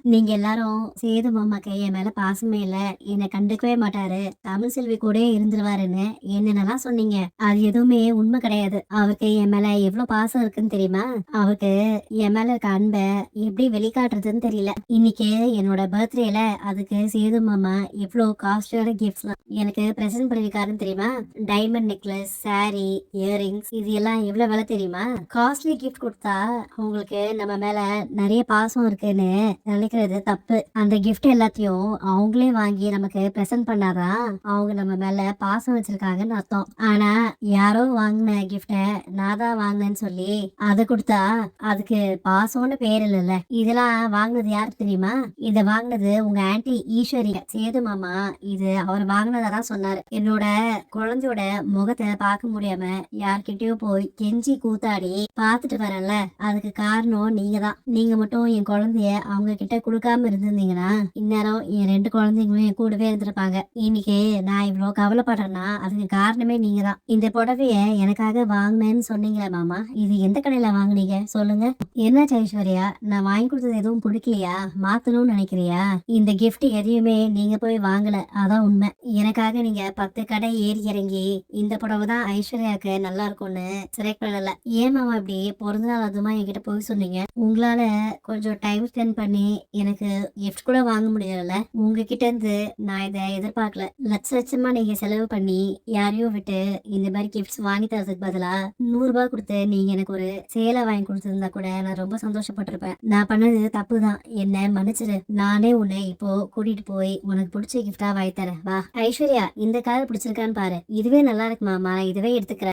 நீங்க எல்லாரும் சேது மாமாக்கு என் மேல பாசமே இல்ல, என்ன கண்டுக்கவே மாட்டாரு, தமிழ் செல்வி கூடயே இருந்துருவாருன்னு என்னென்னலாம் சொன்னீங்க. அது எதுவுமே உண்மை கிடையாது. அவருக்கு என் மேல எவ்வளவு பாசம் இருக்குன்னு தெரியுமா? அவருக்கு என் மேல இருக்க அன்ப எப்படி வெளிக்காட்டுறதுன்னு தெரியல. இன்னைக்கு என்னோட பர்த்டேல அதுக்கு சேது மாமா எவ்வளவு காஸ்ட்லியான கிஃப்ட்ஸ்லாம் எனக்கு பிரசன்ட் பண்ணிருக்காருன்னு தெரியுமா? டைமண்ட் நெக்லஸ், சாரி, இயரிங்ஸ், இது எல்லாம் எவ்வளவு விலை தெரியுமா? காஸ்ட்லி கிஃப்ட் கொடுத்தா உங்களுக்கு நம்ம மேல நிறைய பாசம் இருக்குன்னு நினைக்கிறது தப்பு. அந்த கிஃப்ட் எல்லாத்தையும் அவங்களே வாங்கி நமக்கு பிரசன்ட் பண்ணாதான் அவங்க நம்ம மேல பாசம் வச்சிருக்காங்கன்னு அர்த்தம். ஆனா யாரோ வாங்கின கிஃப்ட நான் தான் வாங்கினேன்னு சொல்லி அதை கொடுத்தா அதுக்கு பாசம்னு பேர் இல்லைல்ல. இதெல்லாம் வாங்கினது யாரு தெரியுமா? இத வாங்கினது உங்க ஆன்டி ஈஸ்வரி. சேது மாமா இது அவர் வாங்கினதான் சொன்னாரு. என்னோட குழந்தையோட முகத்தை பார்க்க முடியாம யார்கிட்டயும் போய் கெஞ்சி கூத்தாடி பாத்துட்டு வரல, அதுக்கு காரணம் நீங்க தான். நீங்க மட்டும் என் குழந்தைய அவங்க கிட்ட கொடுக்காம இருந்திருந்தீங்கன்னா இந்நேரம் என் 2 குழந்தைங்களும் என் கூடவே இருந்திருப்பாங்க. இன்னைக்கு நான் இவ்வளவு கவலைப்படுறேன்னா அதுக்கு காரணமே நீங்க தான். இந்த புடவைய எனக்காக வாங்கினேன்னு சொன்னீங்களே மாமா, இது எந்த கடையில வாங்குனீங்க சொல்லுங்க? என்ன ஐஸ்வர்யா, நான் வாங்கி கொடுத்தது எதுவும் பிடிக்கலையா? மாத்தணும்னு நினைக்கிறியா? இந்த கிஃப்ட் எதையுமே நீங்க போய் வாங்கல, அதான் உண்மை. எனக்காக நீங்க 10 கடை ஏறி இறங்கி இந்த புடவை தான் ஐஸ்வர்யாவுக்கு நல்லா இருக்கும்னு செலக்ட் பண்ணல. ஏன் மாமா இப்படி பிறந்தநாள் அதுமா என்கிட்ட போய் சொன்னீங்க? உங்களால கொஞ்சம் டைம் ஸ்பெண்ட் பண்ணி எனக்கு கிஃப்ட் கூட வாங்க முடியல. உங்ககிட்ட இருந்து நான் இதை எதிர்பார்க்கல. லட்சமா நீங்க செலவு பண்ணி யாரையும் விட்டு இந்த மாதிரி கிஃப்ட்ஸ் வாங்கி தரதுக்கு பதிலா 100 ரூபாய் கொடுத்து நீங்க எனக்கு ஒரு சேலை வாங்கி கொடுத்திருந்தா கூட நான் ரொம்ப சந்தோஷப்பட்டிருப்பேன். நான் பண்ணது தப்பு தான், என்ன மன்னிச்சிரு. நானே உன்னை இப்போ கூட்டிட்டு போய் உனக்கு பிடிச்ச கிஃப்டா வாங்கி தரேன் வா. ஐஸ்வர்யா, இந்த கார் பிடிச்சிருக்கான்னு பாரு. இதுவே நல்லா இருக்கு மாமா, இதுவே எடுத்துக்கிறேன்.